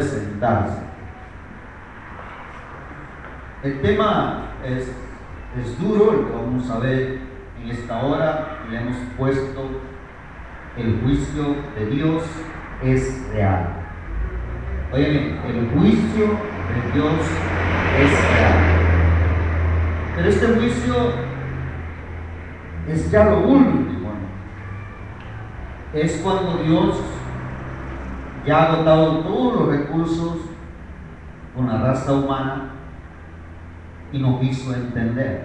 sentarse. El tema es duro, el que vamos a ver en esta hora. Le hemos puesto: el juicio de Dios es real. Oye bien, el juicio de Dios es real. Pero este juicio es ya lo último, ¿no? Es cuando Dios ya ha agotado todos los recursos con la raza humana y nos quiso entender.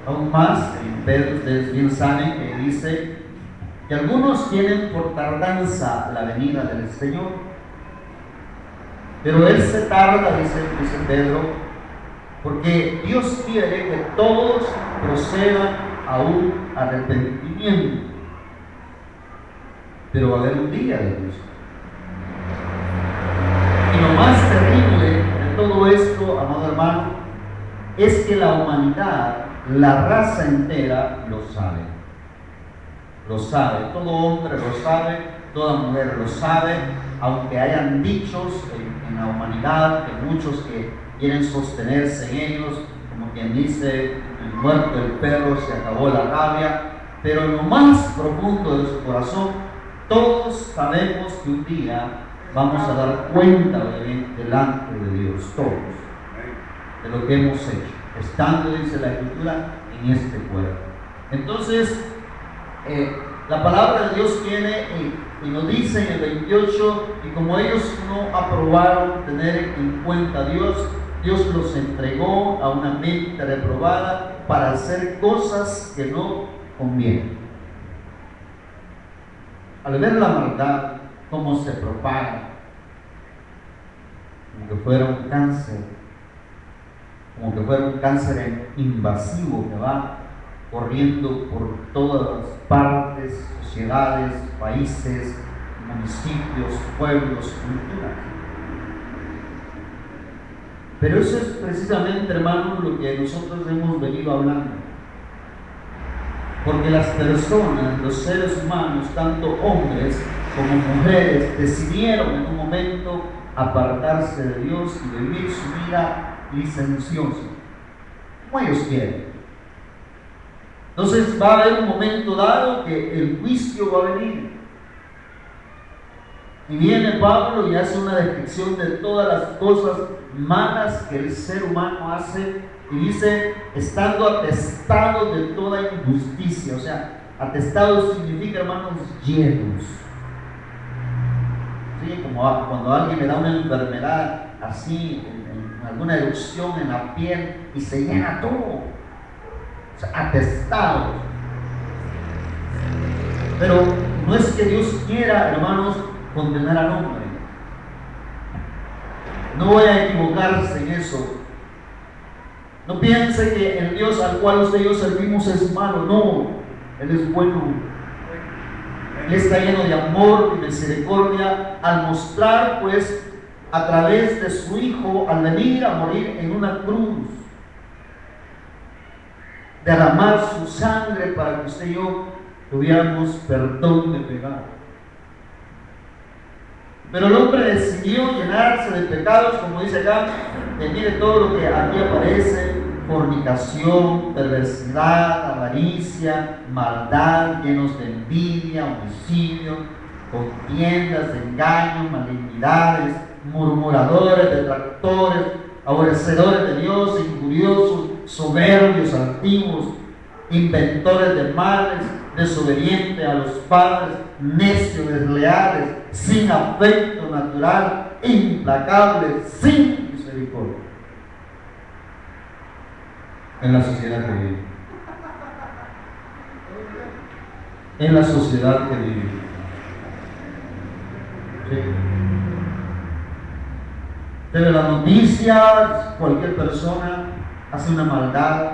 Aún más, en Pedro, ustedes bien saben que dice que algunos tienen por tardanza la venida del Señor, pero Él se tarda, dice Pedro, porque Dios quiere que todos procedan a un arrepentimiento. Pero va a haber un día de juicio. Y lo más terrible de todo esto, amado hermano, es que la humanidad, la raza entera, lo sabe. Lo sabe. Todo hombre lo sabe, toda mujer lo sabe, aunque hayan dichos en la humanidad, que muchos que quieren sostenerse en ellos, como quien dice, muerto el perro, se acabó la rabia, pero en lo más profundo de su corazón, todos sabemos que un día vamos a dar cuenta delante de Dios, todos, de lo que hemos hecho, estando, dice la Escritura, en este cuerpo. Entonces, la palabra de Dios viene y nos dice en el 28, y como ellos no aprobaron tener en cuenta a Dios, Dios los entregó a una mente reprobada para hacer cosas que no convienen. Al ver la maldad, cómo se propaga, como que fuera un cáncer, invasivo que va corriendo por todas las partes, sociedades, países, municipios, pueblos, culturas. Pero eso es precisamente, hermanos, lo que nosotros hemos venido hablando. Porque las personas, los seres humanos, tanto hombres como mujeres, decidieron en un momento apartarse de Dios y vivir su vida licenciosa, como ellos quieren. Entonces va a haber un momento dado que el juicio va a venir. Y viene Pablo y hace una descripción de todas las cosas malas que el ser humano hace. Y dice, estando atestados de toda injusticia. O sea, atestados significa, hermanos, llenos. ¿Sí? Como cuando a alguien le da una enfermedad así, en alguna erupción en la piel, y se llena todo. O sea, atestados. Pero no es que Dios quiera, hermanos, condenar al hombre. No voy a equivocarse en eso. No piense que el Dios al cual usted y yo servimos es malo. No, Él es bueno. Él está lleno de amor y misericordia al mostrar, pues, a través de su Hijo, al venir a morir en una cruz, derramar su sangre para que usted y yo tuviéramos perdón de pecado. Pero el hombre decidió llenarse de pecados, como dice acá, que mire todo lo que aquí aparece: fornicación, perversidad, avaricia, maldad, llenos de envidia, homicidio, contiendas, engaños, malignidades, murmuradores, detractores, aborrecedores de Dios, injuriosos, soberbios, altivos, inventores de males, desobedientes a los padres, necios, desleales, sin afecto natural, implacables, sin misericordia. En la sociedad que vive. En la sociedad que vive. Sí. Pero las noticias, cualquier persona hace una maldad.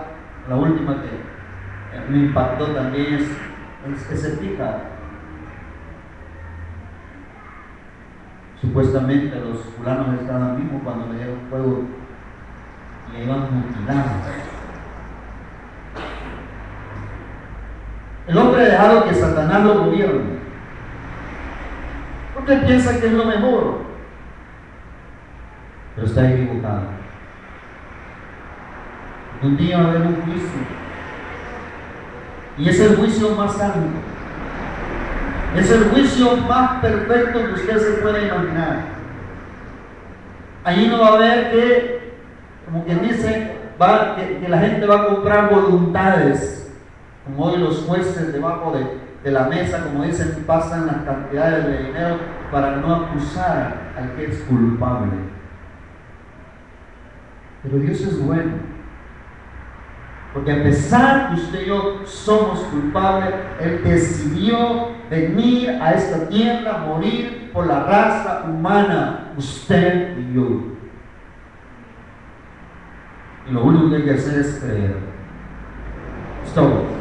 La última que me impactó también es ese pícaro. Supuestamente los fulanos estaban vivos cuando le dieron fuego y le iban mutilando. El hombre ha dejado que Satanás lo gobierne. Usted piensa que es lo mejor, pero está equivocado. Un día va a haber un juicio, y es el juicio más santo, es el juicio más perfecto que usted se pueda imaginar. Allí no va a haber que, como quien dice, que la gente va a comprar voluntades, como hoy los jueces debajo de la mesa, como dicen, pasan las cantidades de dinero para no acusar al que es culpable. Pero Dios es bueno, porque a pesar que usted y yo somos culpables, Él decidió venir a esta tierra, morir por la raza humana, usted y yo. Y lo único que hay que hacer es creer. Es todo.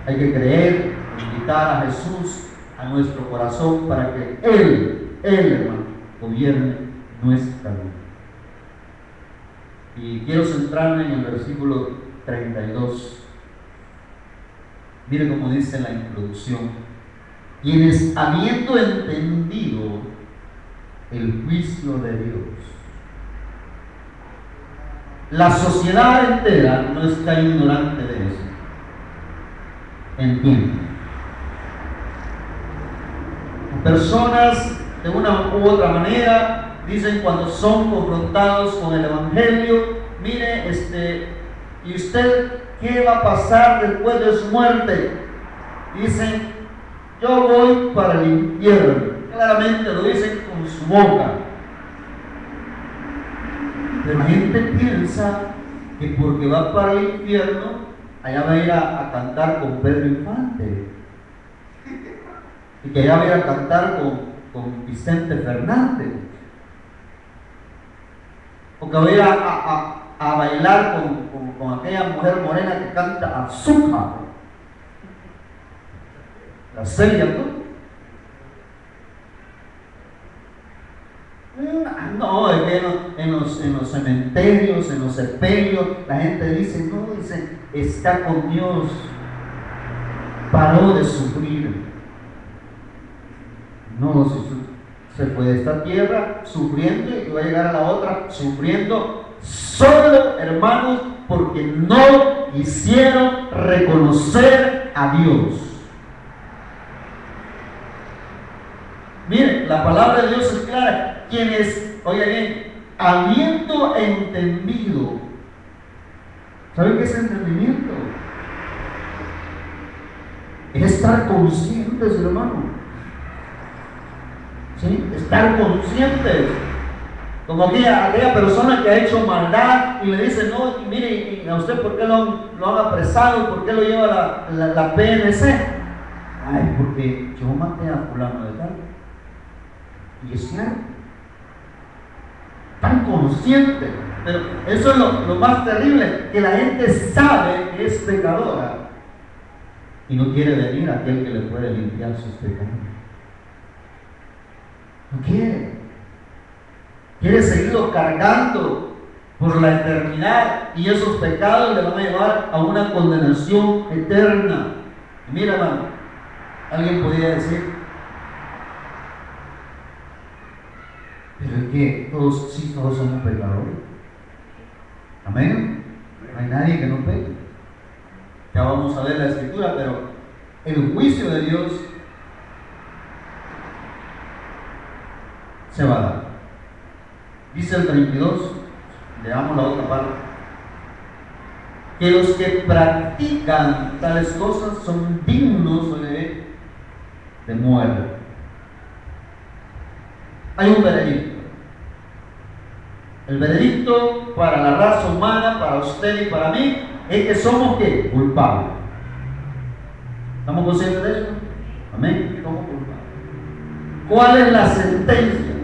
Hay que creer, invitar a Jesús a nuestro corazón para que Él, hermano, gobierne nuestra vida. Y quiero centrarme en el versículo 32. Mire cómo dice la introducción: quienes habiendo entendido el juicio de Dios. La sociedad entera no está ignorante de eso. Entiende. Personas de una u otra manera dicen, cuando son confrontados con el Evangelio, mire, ¿y usted qué va a pasar después de su muerte? Dicen, yo voy para el infierno. Claramente lo dicen con su boca. Pero la gente piensa que porque va para el infierno, allá va a ir a cantar con Pedro Infante, y que allá va a ir a cantar con Vicente Fernández, o que va a ir a bailar con aquella mujer morena que canta Azúcar, la Celia, ¿no? No, es que en los cementerios, en los sepelios, la gente dice, no, dice, está con Dios, paró de sufrir. No, se fue de esta tierra sufriendo y va a llegar a la otra sufriendo, solo, hermanos, porque no quisieron reconocer a Dios. Miren, la palabra de Dios es clara. Quienes, oigan bien, habiendo entendido, ¿saben qué es entendimiento? Es estar conscientes, hermano. ¿Sí? Estar conscientes. Como aquella persona que ha hecho maldad y le dice, no, y mire, ¿y a usted por qué lo han apresado? ¿Por qué lo lleva la PNC? Ay, porque yo maté a fulano de tal. Y es cierto. Tan consciente. Pero eso es lo más terrible, que la gente sabe que es pecadora y no quiere venir a aquel que le puede limpiar sus pecados. No quiere. Quiere seguirlo cargando por la eternidad, y esos pecados le van a llevar a una condenación eterna. Y mira, hermano, alguien podría decir, pero es que todos somos pecadores. Amén. No hay nadie que no peque. Ya vamos a ver la escritura, pero el juicio de Dios se va a dar. Dice el 32, leamos la otra parte, que los que practican tales cosas son dignos de muerte. Hay un veredicto. El veredicto para la raza humana, para usted y para mí, es que somos ¿qué? Culpables. ¿Estamos conscientes de eso? Amén. Somos culpables. ¿Cuál es la sentencia?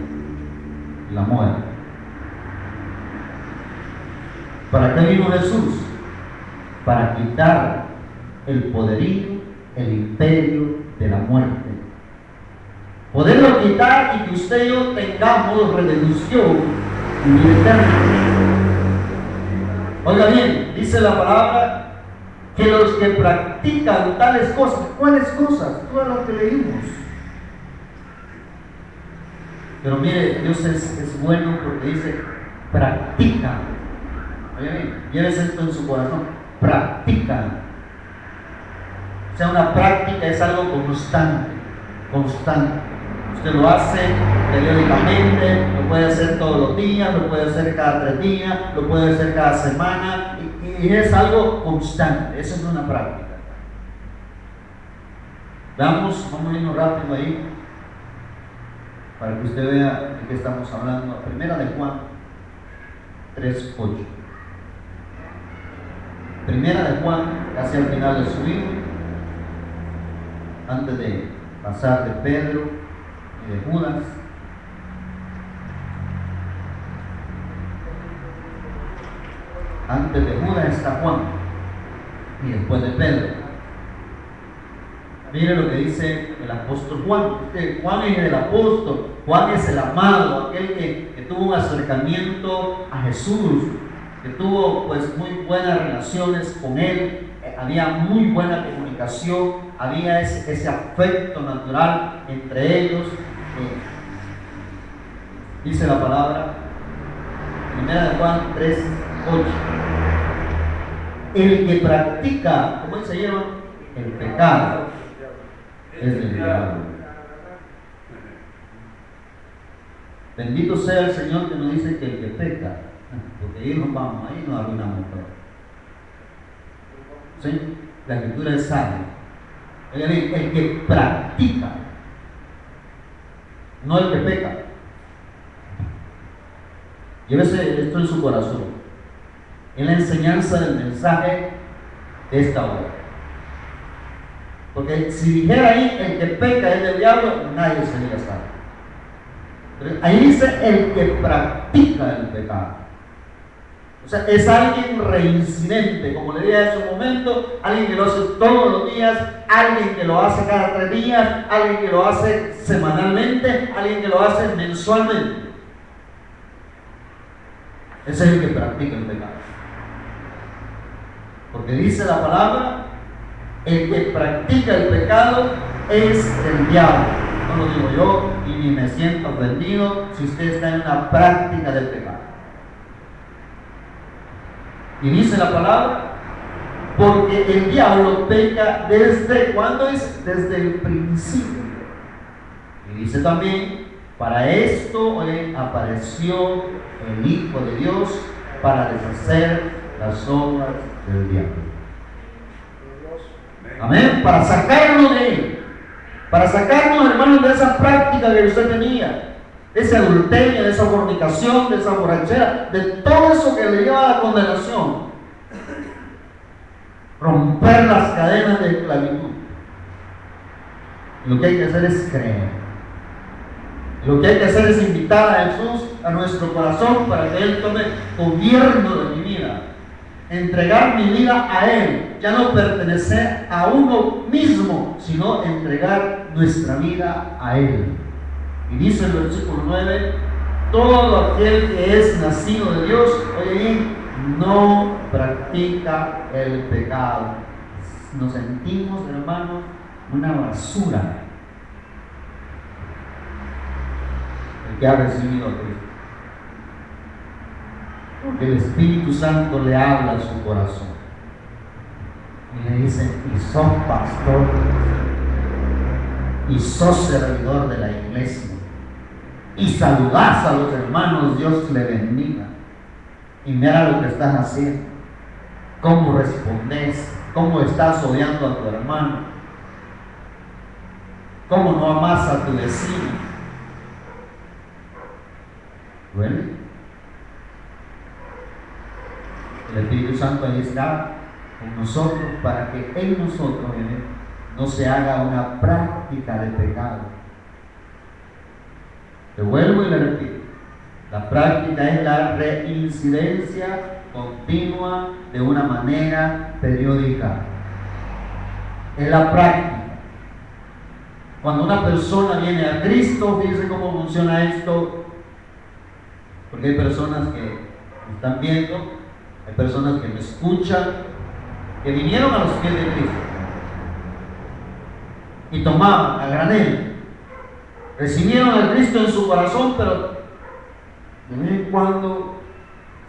La muerte. ¿Para qué vino Jesús? Para quitar el poderío, el imperio de la muerte. Poderlo quitar y que usted y yo tengamos redención y vida eterna. Oiga bien, dice la palabra que los que practican tales cosas, ¿cuáles cosas? Todas las que leímos. Pero mire, Dios es bueno porque dice, practica. Oye bien, lleves esto en su corazón, practica. O sea, una práctica es algo constante, constante. Usted lo hace periódicamente, lo puede hacer todos los días, lo puede hacer cada 3 días, lo puede hacer cada semana, y es algo constante. Eso es una práctica. Vamos a irnos rápido ahí, para que usted vea de qué estamos hablando. Primera de Juan 3:8. Primera de Juan, casi al final de su libro, antes de pasar de Pedro y de Judas. Antes de Judas está Juan y después de Pedro. Mire lo que dice el apóstol Juan. Juan es el apóstol, Juan es el amado, aquel que tuvo un acercamiento a Jesús, que tuvo pues muy buenas relaciones con él, había muy buena comunicación, había ese afecto natural entre ellos. Dice la palabra, primera de Juan 3:8. El que practica, ¿cómo se llama? El pecado es del diablo. Bendito sea el Señor que nos dice que el que peca, porque ahí nos vamos, ahí nos arruinamos todo. ¿Sí? La escritura es sabia. Oigan, el que practica, no el que peca. Llévese esto en su corazón. Es la enseñanza del mensaje de esta hora. Porque si dijera ahí el que peca es del diablo, nadie sería salvo. Pero ahí dice el que practica el pecado. O sea, es alguien reincidente, como le dije en su momento, alguien que lo hace todos los días, alguien que lo hace cada 3 días, alguien que lo hace semanalmente, alguien que lo hace mensualmente. Ese es el que practica el pecado. Porque dice la palabra, el que practica el pecado es del diablo. No lo digo yo y ni me siento ofendido si usted está en una práctica del pecado. Y dice la palabra, porque el diablo peca desde, ¿cuándo es? Desde el principio. Y dice también, para esto apareció el Hijo de Dios, para deshacer las obras del diablo. Amén, para sacarnos de él, para sacarnos, hermanos, de esa práctica que usted tenía, de ese adulterio, de esa fornicación, de esa borrachera, de todo eso que le lleva a la condenación. Romper las cadenas de esclavitud. Lo que hay que hacer es creer. Lo que hay que hacer es invitar a Jesús a nuestro corazón para que Él tome gobierno de mi vida. Entregar mi vida a Él, ya no pertenecer a uno mismo, sino entregar nuestra vida a Él. Y dice el versículo 9, todo aquel que es nacido de Dios, oye bien, no practica el pecado. Nos sentimos, hermanos, una basura. El que ha recibido a Cristo. Porque el Espíritu Santo le habla a su corazón y le dice, y sos pastor y sos servidor de la iglesia y saludás a los hermanos, Dios le bendiga, y mira lo que estás haciendo, cómo respondes, cómo estás odiando a tu hermano, cómo no amas a tu vecino. ¿Duele? El Espíritu Santo ahí está con nosotros para que en nosotros no se haga una práctica de pecado. Te vuelvo y le repito, la práctica es la reincidencia continua de una manera periódica. Es la práctica. Cuando una persona viene a Cristo, fíjense cómo funciona esto, porque hay personas que me están viendo, hay personas que me escuchan, que vinieron a los pies de Cristo y tomaban a granel Recibieron a Cristo en su corazón, pero de vez en cuando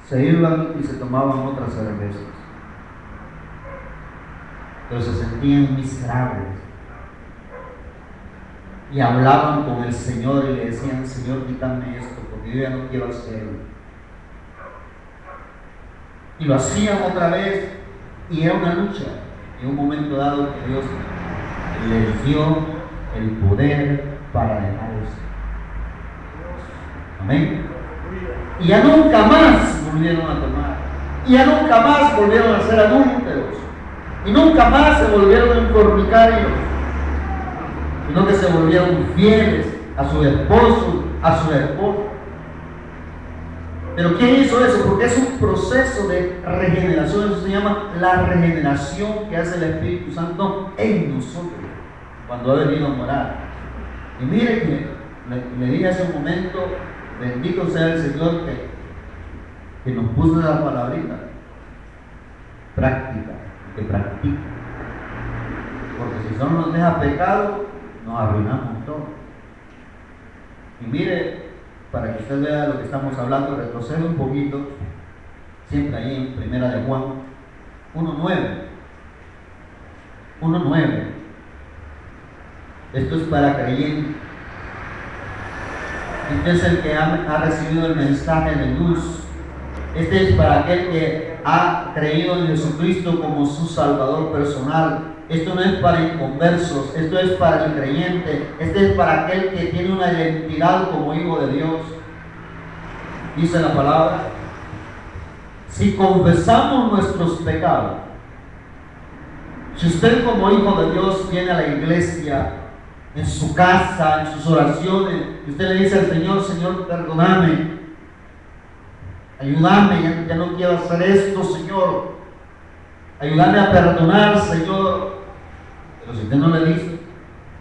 se iban y se tomaban otras cervezas. Pero se sentían miserables. Y hablaban con el Señor y le decían: Señor, quítame esto, porque yo ya no quiero hacerlo. Y lo hacían otra vez, y era una lucha. En un momento dado que Dios les dio el poder para dejar eso. Amén. Y ya nunca más volvieron a tomar. Y ya nunca más volvieron a ser adúlteros. Y nunca más se volvieron fornicarios, sino que se volvieron fieles a sus esposos, a sus esposas. Pero ¿quién hizo eso? Porque es un proceso de regeneración. Eso se llama la regeneración que hace el Espíritu Santo en nosotros cuando ha venido a morar. Y mire que le dije hace un momento, bendito sea el Señor que nos puso la palabrita práctica, que practica. Porque si solo nos deja pecado, nos arruinamos todo. Y mire, para que usted vea lo que estamos hablando, retrocede un poquito, siempre ahí en Primera de Juan 1:9. 1:9. Esto es para creyentes. Este es el que ha recibido el mensaje de luz. Este es para aquel que ha creído en Jesucristo como su Salvador personal. Esto no es para inconversos, esto es para el creyente. Este es para aquel que tiene una identidad como hijo de Dios. Dice la palabra: si confesamos nuestros pecados, si usted como hijo de Dios viene a la iglesia, en su casa, en sus oraciones, y usted le dice al Señor: Señor, perdóname, ayúdame, ya no quiero hacer esto, Señor, ayúdame a perdonar, Señor. Pero si usted no le dice,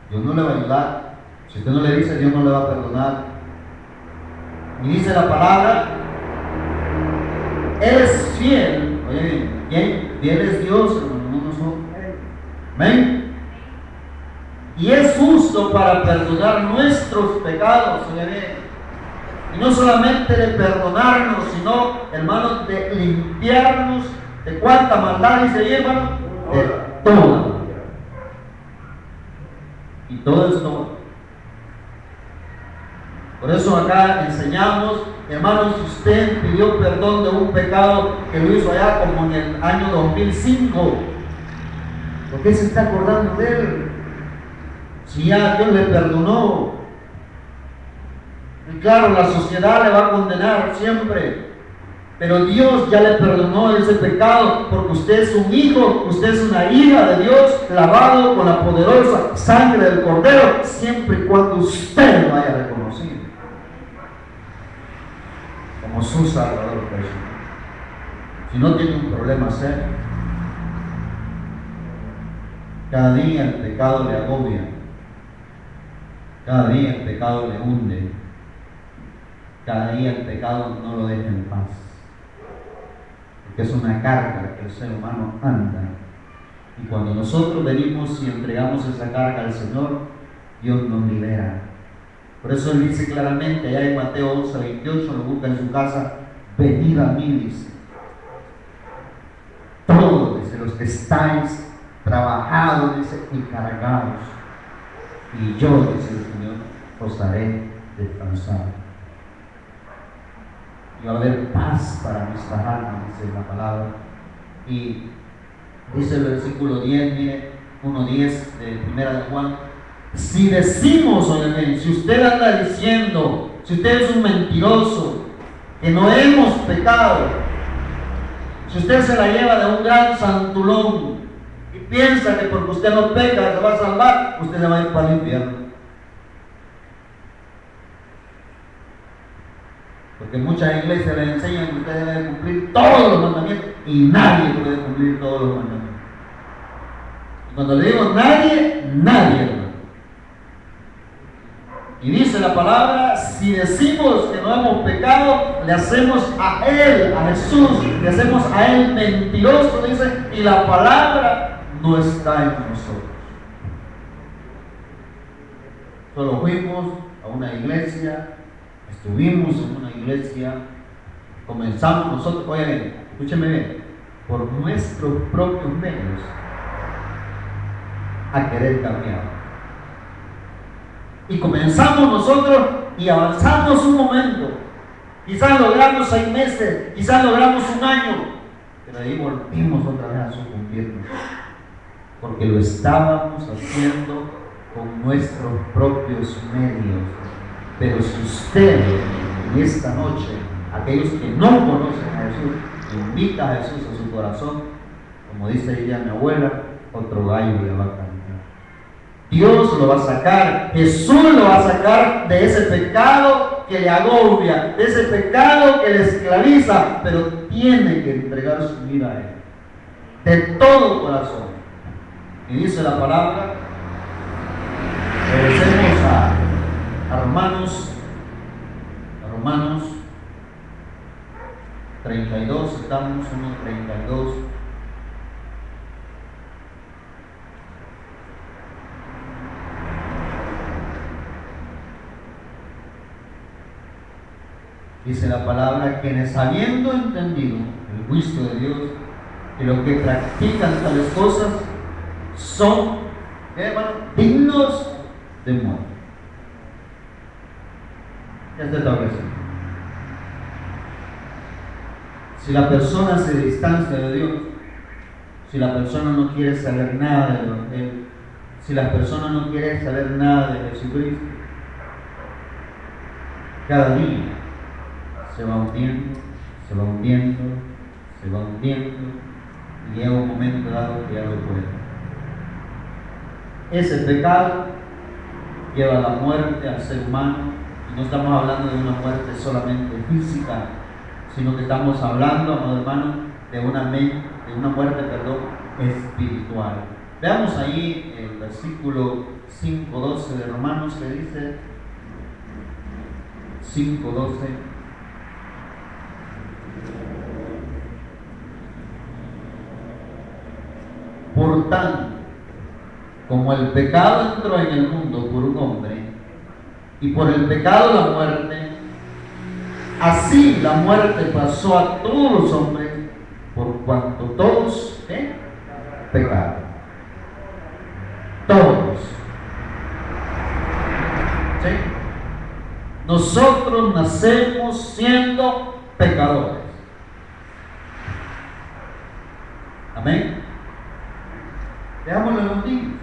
Dios no le va a ayudar. Si usted no le dice, Dios no le va a perdonar. Y dice la palabra: Él es fiel. Oye bien, ¿quién? Fiel es Dios, hermano, no nosotros. Amén. Y es justo para perdonar nuestros pecados, oye bien. Y no solamente de perdonarnos, sino, hermanos, de limpiarnos de cuánta maldad, dice ahí, hermano, de toda. Y todo es todo. Por eso acá enseñamos, hermanos, si usted pidió perdón de un pecado que lo hizo allá como en el año 2005, ¿por qué se está acordando de él? Si ya Dios le perdonó. Y claro, la sociedad le va a condenar siempre, pero Dios ya le perdonó ese pecado, porque usted es un hijo, usted es una hija de Dios, lavado con la poderosa sangre del Cordero, siempre y cuando usted lo haya reconocido como su Salvador personal. Si no, tiene un problema serio. Cada día el pecado le agobia, cada día el pecado le hunde, cada día el pecado no lo deja en paz, porque es una carga que el ser humano anda. Y cuando nosotros venimos y entregamos esa carga al Señor, Dios nos libera. Por eso Él dice claramente allá en Mateo 11:28, lo busca en su casa: venid a mí, dice, todos, dice, los que estáis trabajados, dice, y cargados, y yo, dice el Señor, os haré descansar. Y va a haber paz para nuestras almas, dice la palabra. Y dice el versículo 10, mire, 1:10 de Primera de Juan: si decimos, oigan, si usted anda diciendo, si usted es un mentiroso, que no hemos pecado, si usted se la lleva de un gran santulón y piensa que porque usted no peca se va a salvar, usted se va a ir para el infierno. Porque muchas iglesias les enseñan que usted debe cumplir todos los mandamientos, y nadie puede cumplir todos los mandamientos. Y cuando le digo nadie, nadie, hermano. Y dice la palabra: si decimos que no hemos pecado, le hacemos a Él, a Jesús, le hacemos a Él mentiroso, dice, y la palabra no está en nosotros. Solo fuimos a una iglesia, estuvimos en una iglesia, comenzamos nosotros, oigan bien, escúchenme bien, por nuestros propios medios a querer cambiar. Y comenzamos nosotros y avanzamos un momento. Quizás logramos 6 meses, quizás logramos 1 año, pero ahí volvimos otra vez a sucumbirnos, porque lo estábamos haciendo con nuestros propios medios. Pero si usted en esta noche, aquellos que no conocen a Jesús, invita a Jesús a su corazón, como dice ella mi abuela, otro gallo le va a cantar. Dios lo va a sacar, Jesús lo va a sacar de ese pecado que le agobia, de ese pecado que le esclaviza, pero tiene que entregar su vida a Él, de todo corazón. Y dice la palabra, regresemos a Romanos 32, estamos 1:32. Dice la palabra, quienes habiendo entendido el juicio de Dios, que los que practican tales cosas son, hermano, dignos de muerte. Ya está establecido. Si la persona se distancia de Dios, si la persona no quiere saber nada del Evangelio, si la persona no quiere saber nada de Jesucristo, cada día se va hundiendo, se va hundiendo, se va hundiendo, y llega un momento dado que ya no puede. Ese pecado lleva a la muerte al ser humano, y no estamos hablando de una muerte solamente física, sino que estamos hablando, amado hermano, de una muerte, espiritual. Veamos ahí el versículo 5:12 de Romanos, que dice 5:12. Por tanto, como el pecado entró en el mundo por un hombre, y por el pecado la muerte, así la muerte pasó a todos los hombres, por cuanto todos pecaron. Todos. ¿Sí? Nosotros nacemos siendo pecadores. Amén. Veámoslo en los niños.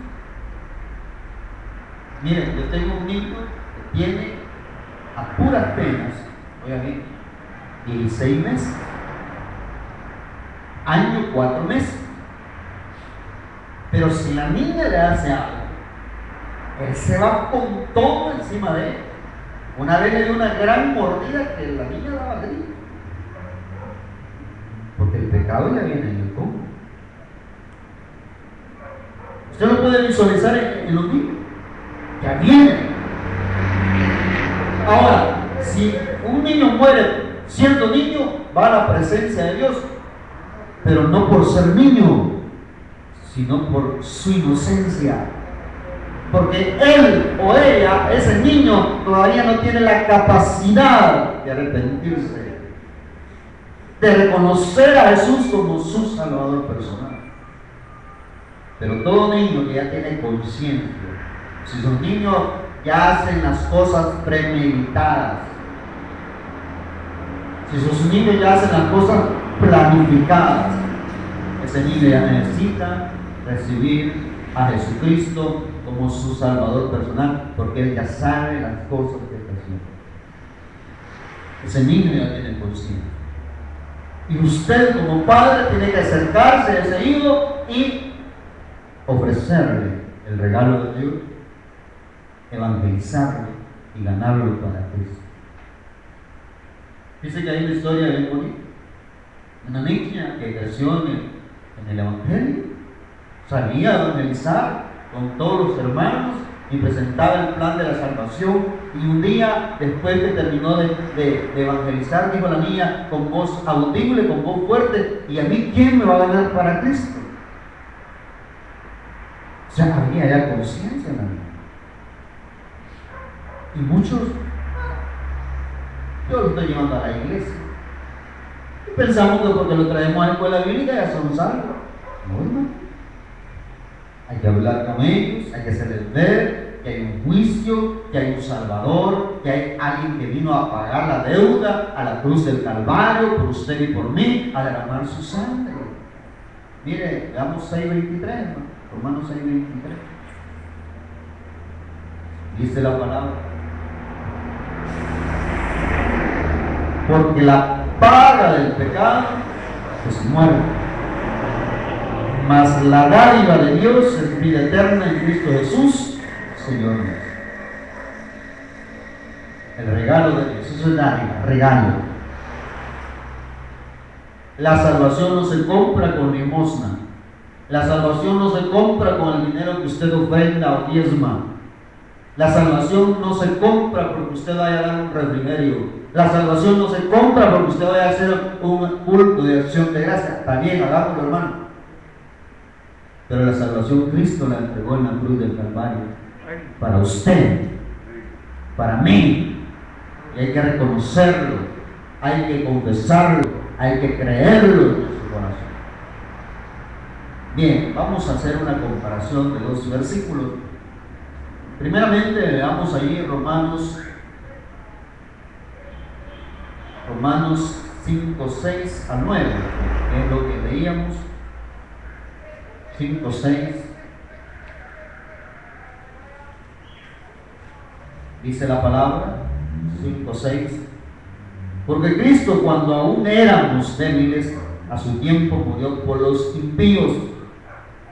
Miren, yo tengo un niño que tiene a puras penas, oigan bien, 16 meses, año 4 meses. Pero si la niña le hace algo, él se va con todo encima de él. Una vez le dio una gran mordida que la niña daba grito, porque el pecado ya viene en el combo. Usted lo puede visualizar en los niños. Ya viene. Ahora, si un niño muere siendo niño, va a la presencia de Dios, pero no por ser niño, sino por su inocencia. Porque él o ella, ese niño, todavía no tiene la capacidad de arrepentirse, de reconocer a Jesús como su Salvador personal. Pero todo niño que ya tiene conciencia, si sus niños ya hacen las cosas premeditadas, si sus niños ya hacen las cosas planificadas, ese niño ya necesita recibir a Jesucristo como su Salvador personal, porque él ya sabe las cosas que está haciendo. Ese niño ya tiene conciencia. Y usted como padre tiene que acercarse a ese hijo y ofrecerle el regalo de Dios, evangelizarlo y ganarlo para Cristo. Dice que hay una historia bien bonita. Una niña que creció en el Evangelio, salía a evangelizar con todos los hermanos y presentaba el plan de la salvación. Y un día, después que terminó de evangelizar, dijo la niña con voz audible, con voz fuerte: ¿y a mí quién me va a ganar para Cristo? O sea, había ya conciencia en la niña. Y muchos, yo lo estoy llevando a la iglesia. Y pensamos que porque lo traemos a la escuela bíblica ya son salvos. No, hermano. Hay que hablar con ellos, hay que hacerles ver que hay un juicio, que hay un Salvador, que hay alguien que vino a pagar la deuda a la cruz del Calvario por usted y por mí, a derramar su sangre. Mire, veamos 6:23, hermano. Romanos 6:23. Dice la palabra. Porque la paga del pecado es muerte, mas la dádiva de Dios es vida eterna en Cristo Jesús, Señor nuestro. El regalo de Dios, eso es dádiva, regalo. La salvación no se compra con limosna. La salvación no se compra con el dinero que usted ofrenda o diezma. La salvación no se compra porque usted vaya a dar un refrigerio. La salvación no se compra porque usted vaya a hacer un culto de acción de gracia. También hagámoslo, hermano. Pero la salvación Cristo la entregó en la cruz del Calvario. Para usted, para mí. Y hay que reconocerlo, hay que confesarlo, hay que creerlo en su corazón. Bien, vamos a hacer una comparación de dos versículos. Primeramente, veamos ahí Romanos 5, 6 a 9, que es lo que leíamos. 5, 6. Dice la palabra, 5, 6. Porque Cristo, cuando aún éramos débiles, a su tiempo murió por los impíos.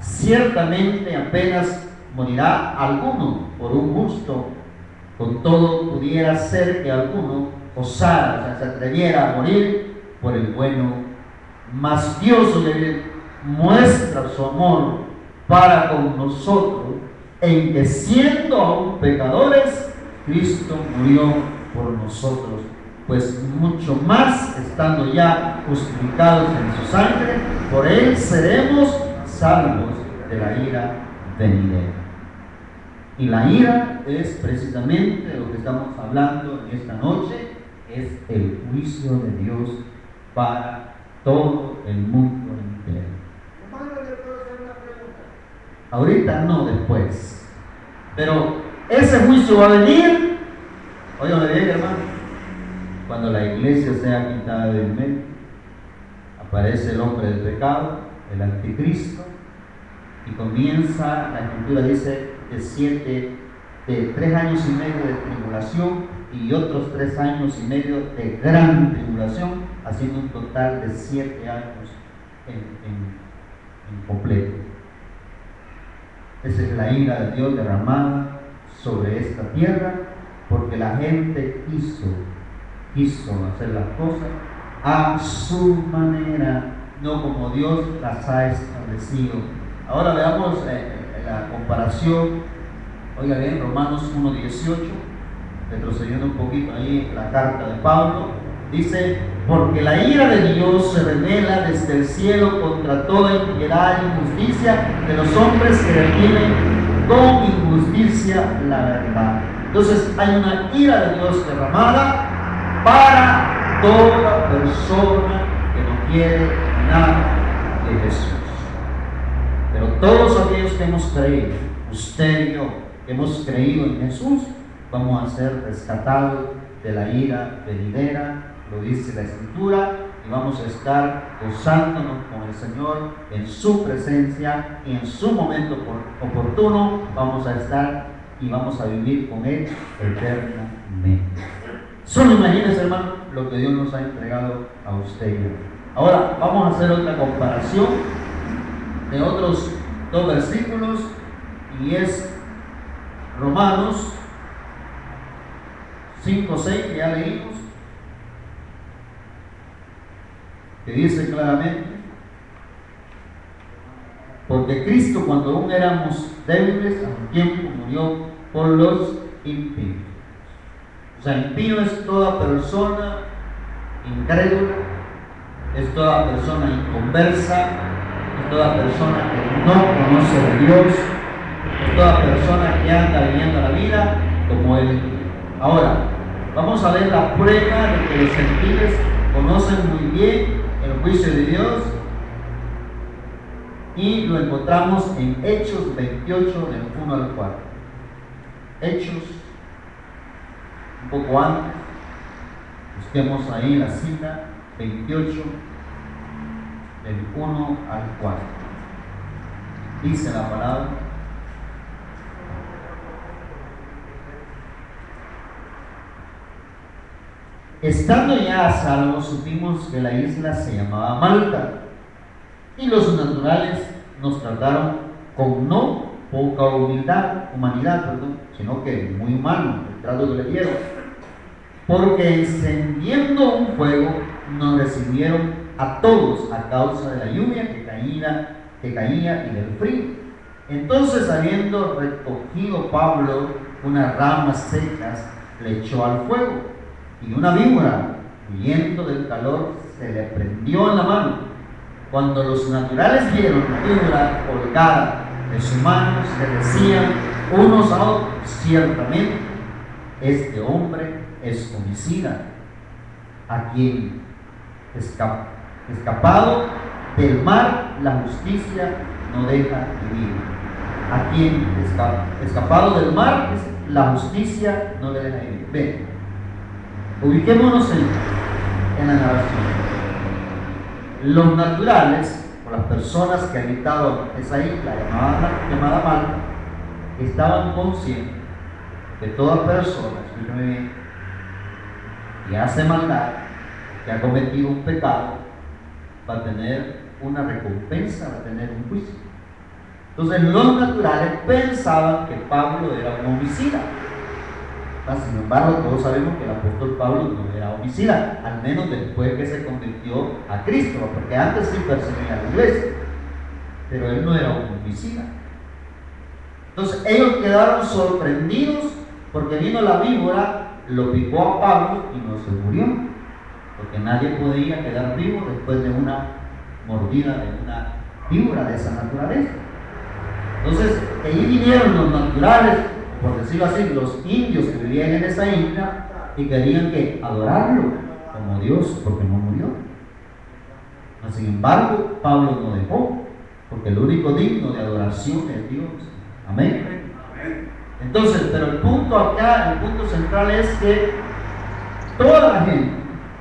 Ciertamente apenas morirá alguno por un justo. Con todo pudiera ser que alguno osara, o sea, se atreviera a morir por el bueno. Mas Dios le muestra su amor para con nosotros, en que siendo aún pecadores, Cristo murió por nosotros. Pues mucho más, estando ya justificados en su sangre, por él seremos salvos de la ira venidera. Y la ira es precisamente de lo que estamos hablando en esta noche, es el juicio de Dios para todo el mundo entero. Ahorita no, después. Pero ese juicio va a venir, óigame bien, hermano, cuando la iglesia sea quitada del medio. Aparece el hombre del pecado, el anticristo, y comienza, la escritura dice, de 3 años y medio de tribulación y otros 3 años y medio de gran tribulación, haciendo un total de 7 años en completo. Esa es la ira de Dios derramada sobre esta tierra, porque la gente quiso hacer las cosas a su manera, no como Dios las ha establecido. Ahora veamos la comparación. Oiga bien, Romanos 1:18, retrocediendo un poquito ahí la carta de Pablo, dice: porque la ira de Dios se revela desde el cielo contra toda impiedad e injusticia de los hombres que retienen con injusticia la verdad. Entonces hay una ira de Dios derramada para toda persona que no quiere nada de Jesús. Pero todos aquellos que hemos creído, usted y yo, que hemos creído en Jesús, vamos a ser rescatados de la ira venidera, lo dice la Escritura, y vamos a estar gozándonos con el Señor en su presencia, y en su momento oportuno vamos a estar y vamos a vivir con Él eternamente. Solo imagínense, hermano, lo que Dios nos ha entregado a usted y a mí. Ahora vamos a hacer otra comparación de otros 2 versículos, y es Romanos 5, 6, que ya leímos, que dice claramente: porque Cristo, cuando aún éramos débiles, a un tiempo murió por los impíos. O sea, impío es toda persona incrédula, es toda persona inconversa, es toda persona que no conoce a Dios, es toda persona que anda viviendo la vida como el Ahora, vamos a ver la prueba de que los gentiles conocen muy bien el juicio de Dios, y lo encontramos en Hechos 28, del 1 al 4. Hechos, un poco antes, busquemos ahí la cita, 28, del 1 al 4. Dice la palabra: estando ya a salvo, supimos que la isla se llamaba Malta, y los naturales nos trataron con no poca humanidad, sino que muy humano el trato que le dieron, porque encendiendo un fuego nos recibieron a todos a causa de la lluvia que caía y del frío. Entonces, habiendo recogido Pablo unas ramas secas, le echó al fuego, y una víbora, huyendo del calor, se le prendió en la mano. Cuando los naturales vieron la víbora colgada de su mano, se decían unos a otros: ciertamente este hombre es homicida, a quien escapado del mar la justicia no deja vivir. A quien escapado del mar la justicia no le deja vivir. Ven, ubiquémonos en la narración. Los naturales, o las personas que habitaban esa isla llamada Malta, estaban conscientes que toda persona, escúchame bien, que hace maldad, que ha cometido un pecado, va a tener una recompensa, va a tener un juicio. Entonces los naturales pensaban que Pablo era un homicida. Sin embargo, todos sabemos que el apóstol Pablo no era homicida, al menos después que se convirtió a Cristo, porque antes sí perseguía a la iglesia, pero él no era un homicida. Entonces ellos quedaron sorprendidos porque vino la víbora, lo picó a Pablo y no se murió, porque nadie podía quedar vivo después de una mordida de una víbora de esa naturaleza. Entonces, allí vinieron los naturales, por decirlo así, los indios que vivían en esa isla, y querían que adorarlo como Dios, porque no murió. Sin embargo, Pablo no dejó, porque el único digno de adoración es Dios. Amén. Entonces, pero el punto acá, el punto central es que toda la gente,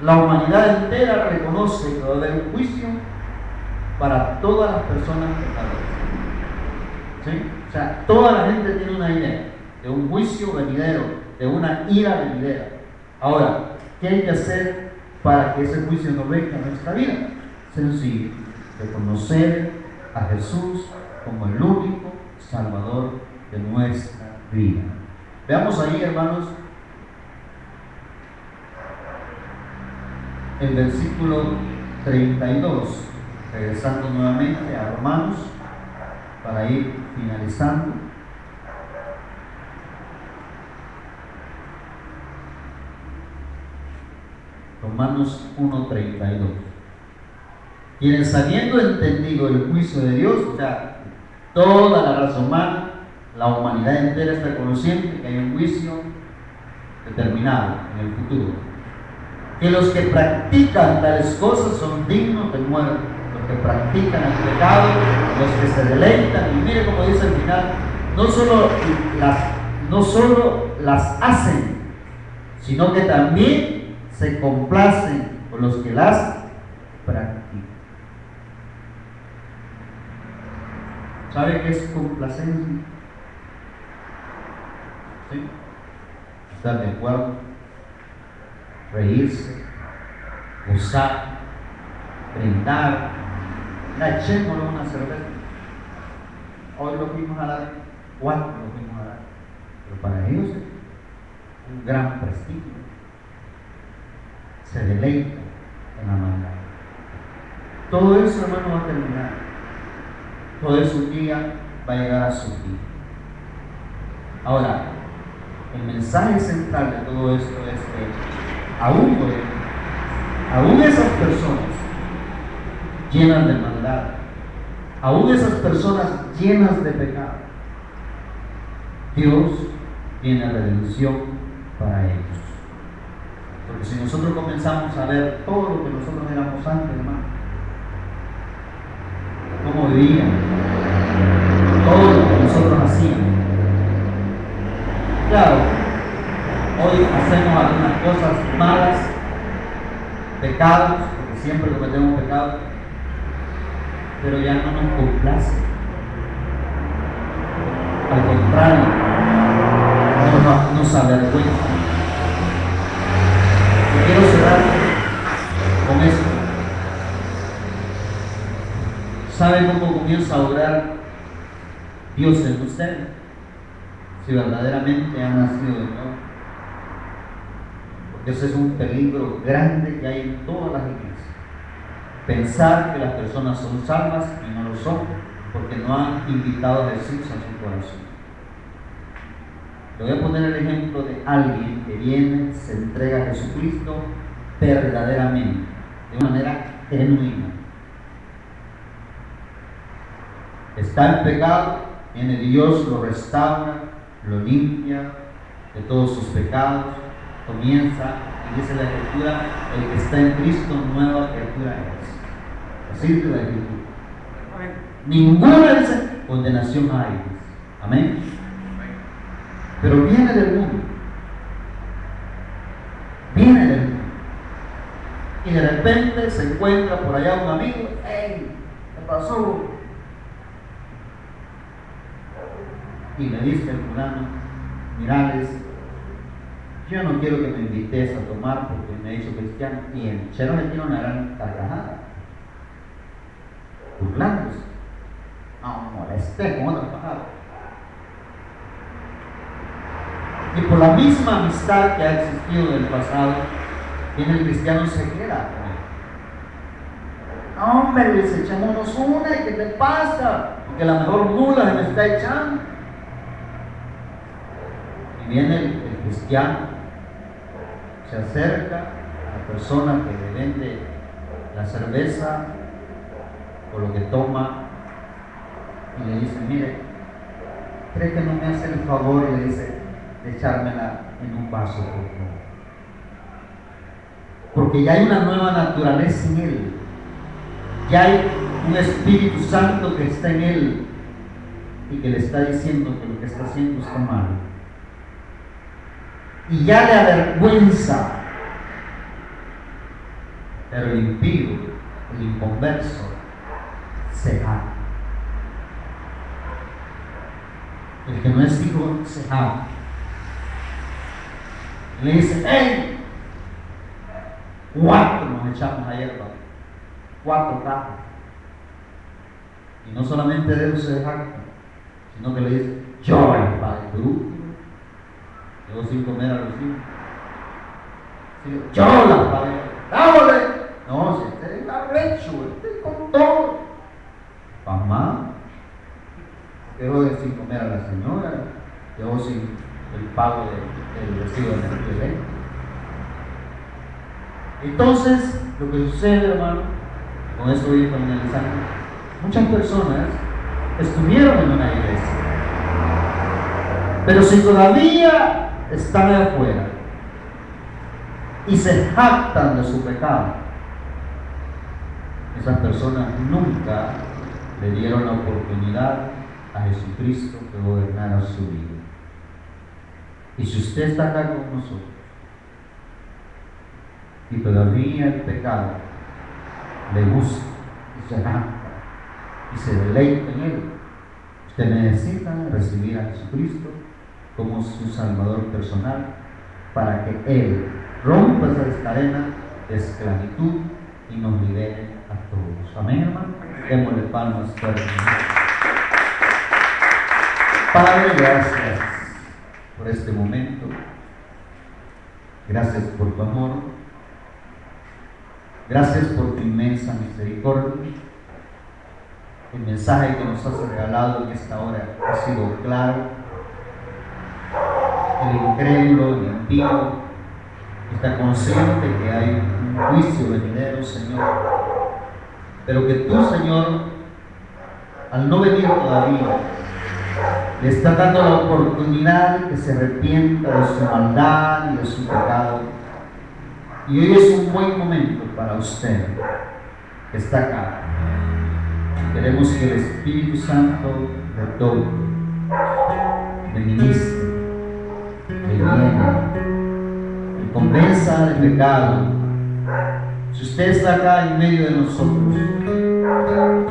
la humanidad entera, reconoce que va a haber un juicio para todas las personas pecadoras. ¿Sí? O sea, toda la gente tiene una idea de un juicio venidero, de una ira venidera. Ahora, ¿qué hay que hacer para que ese juicio no venga a nuestra vida? Sencillo: reconocer a Jesús como el único Salvador de nuestra vida. Veamos ahí, hermanos, el versículo 32, regresando nuevamente a Romanos para ir finalizando. Romanos 1:32. Quienes, habiendo entendido el juicio de Dios, o sea, toda la raza humana, la humanidad entera está consciente que hay un juicio determinado en el futuro, que los que practican tales cosas son dignos de muerte, los que practican el pecado, los que se deleitan, y mire como dice al final, no solo las hacen, sino que también se complacen con los que las practican. ¿Sabe qué es complacencia? ¿Sí? ¿Estar de acuerdo? Reírse, gozar, brindar. Echémosle una cerveza. Hoy lo fuimos a dar, ¿cuánto lo fuimos a dar? Pero para ellos es un gran prestigio. Se deleita en la maldad. Todo eso, hermano, va a terminar. Todo eso un día va a llegar a su fin. Ahora, el mensaje central de todo esto es que aún esas personas llenas de maldad, aún esas personas llenas de pecado, Dios tiene redención para ellos. Porque si nosotros comenzamos a ver todo lo que nosotros éramos antes, hermano, cómo vivían, todo lo que nosotros hacíamos. Claro, hoy hacemos algunas cosas malas, pecados, porque siempre cometemos pecados, pero ya no nos complace. Al contrario, nos avergüenza. Y quiero cerrar con esto. ¿Sabe cómo comienza a obrar Dios en usted? Si verdaderamente ha nacido de nuevo. Porque ese es un peligro grande que hay en todas las iglesias. Pensar que las personas son salvas y no lo son, porque no han invitado a Jesús a su corazón. Le voy a poner el ejemplo de alguien que viene, se entrega a Jesucristo verdaderamente, de una manera genuina. Está en pecado, viene Dios, lo restaura, lo limpia de todos sus pecados, comienza, y dice la Escritura, el que está en Cristo, nueva criatura es. Así dice la Escritura. Ninguna dice condenación hay. Amén. Pero viene del mundo. Viene del mundo. Y de repente se encuentra por allá un amigo. ¡Ey! ¿Qué pasó? Y le dice al fulano: mirales, yo no quiero que me invites a tomar porque me hizo cristiano. Y el chero le tiene una gran carcajada, burlándose. No molesté con otras palabras. Y por la misma amistad que ha existido en el pasado, viene el cristiano y se queda con él. No, hombre, les echémonos una, ¿y qué te pasa? Porque la mejor mula se me está echando. Y viene el cristiano, se acerca a la persona que le vende la cerveza o lo que toma y le dice: mire, ¿cree que no me hace el favor? Y le dice: de echármela en un vaso, por favor. Porque ya hay una nueva naturaleza en él, ya hay un Espíritu Santo que está en él y que le está diciendo que lo que está haciendo está mal. Y ya le avergüenza. Pero el impío, el inconverso, se jacta. El que no es hijo se jacta. Le dice: ¡hey! 4 nos echamos ayer, 4 cajas. Y no solamente de eso se jacta, sino que le dice: yo el padre grupo, yo sin comer a los hijos. Sí, yo la pagué. ¡Dámosle! No, si usted está recho, usted con todo. Mamá, yo de sin comer a la señora, yo sin el pago del vestido de la. Entonces, lo que sucede, hermano, con esto voy finalizando, muchas personas estuvieron en una iglesia, pero si todavía están afuera y se jactan de su pecado, esas personas nunca le dieron la oportunidad a Jesucristo que gobernara su vida. Y si usted está acá con nosotros y todavía el pecado le gusta y se jacta y se deleita en él, usted necesita recibir a Jesucristo como su Salvador personal para que Él rompa esas cadenas de esclavitud y nos libere a todos. Amén, hermano. Démosle palmas fuertes. Padre, gracias por este momento. Gracias por tu amor. Gracias por tu inmensa misericordia. El mensaje que nos has regalado en esta hora ha sido claro. El incrédulo, el impío, está consciente que hay un juicio venidero, Señor. Pero que tú, Señor, al no venir todavía, Le está dando la oportunidad de que se arrepienta de su maldad y de su pecado. Y hoy es un buen momento para usted que está acá. Queremos que el Espíritu Santo le toque, le ministre, le llene, le convenza del pecado. Si usted está acá en medio de nosotros,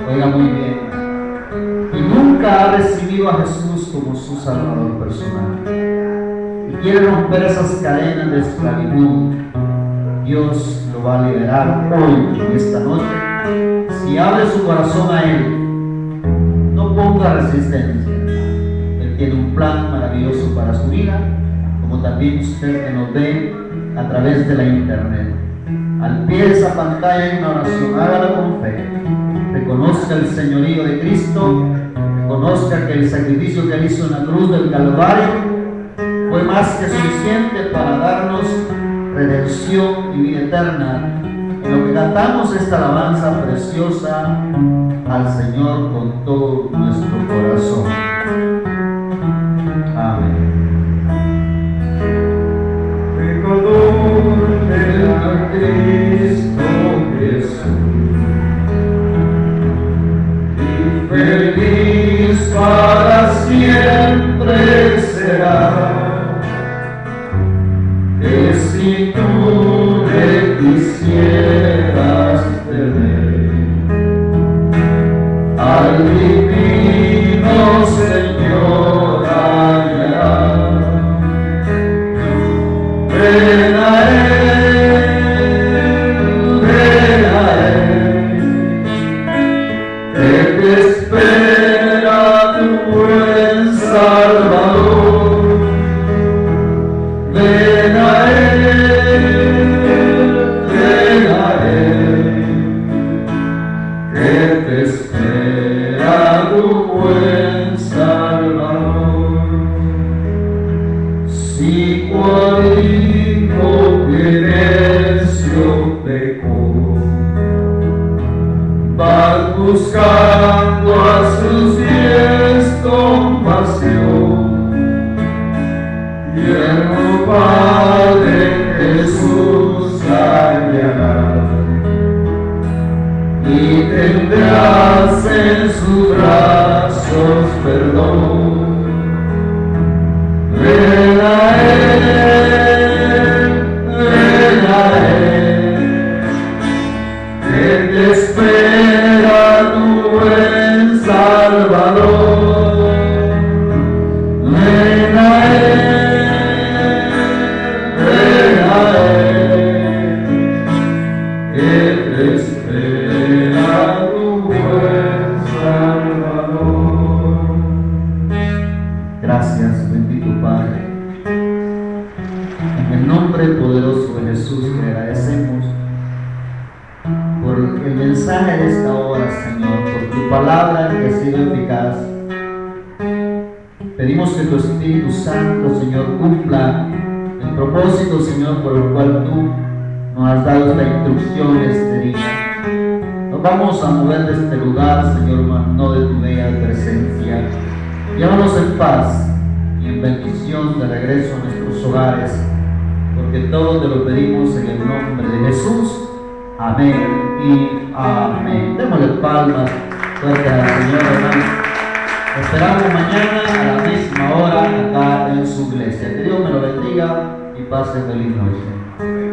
oiga muy bien, y nunca ha recibido a Jesús como su Salvador personal y quiere romper esas cadenas de esclavitud, Dios lo va a liberar hoy, en esta noche, si abre su corazón a Él. No ponga resistencia. Él tiene un plan maravilloso para su vida, como también usted que nos ve a través de la internet. Al pie de esa pantalla hay una oración, hágala con fe. Reconozca el señorío de Cristo, reconozca que el sacrificio que Él hizo en la cruz del Calvario fue más que suficiente para darnos redención y vida eterna. En lo que cantamos esta alabanza preciosa al Señor con todo nuestro corazón. Amén. Reconoce a Cristo Jesús y feliz para siempre será. Que si tú le quisieras tener al divino Señor hallarás. Ven a Él, que te espera tu buen Salvador. Ven a Él, que te espera tu buen Salvador. Si cual hijo que necio pecó, vas buscando a sus pies compasión, tierno Padre Jesús hallarás, y tendrás en sus brazos perdón. Ven a Él, que te espera tu buen Salvador. Ven a Él, que te espera tu buen Salvador. Gracias, bendito Padre. En el nombre poderoso de Jesús te agradecemos por el mensaje de esta hora, Señor, por tu palabra que ha sido eficaz. Pedimos que tu Espíritu Santo, Señor, cumpla el propósito, Señor, por el cual tú nos has dado esta instrucción este día. Nos vamos a mover de este lugar, Señor, no de tu bella presencia. Llévanos en paz y en bendición de regreso a nuestros hogares, porque todo te lo pedimos en el nombre de Jesús. Amén y amén. Démosle palmas fuerte al Señor, hermano. Esperamos mañana a la misma hora acá en su iglesia. Que Dios me lo bendiga y pase feliz noche.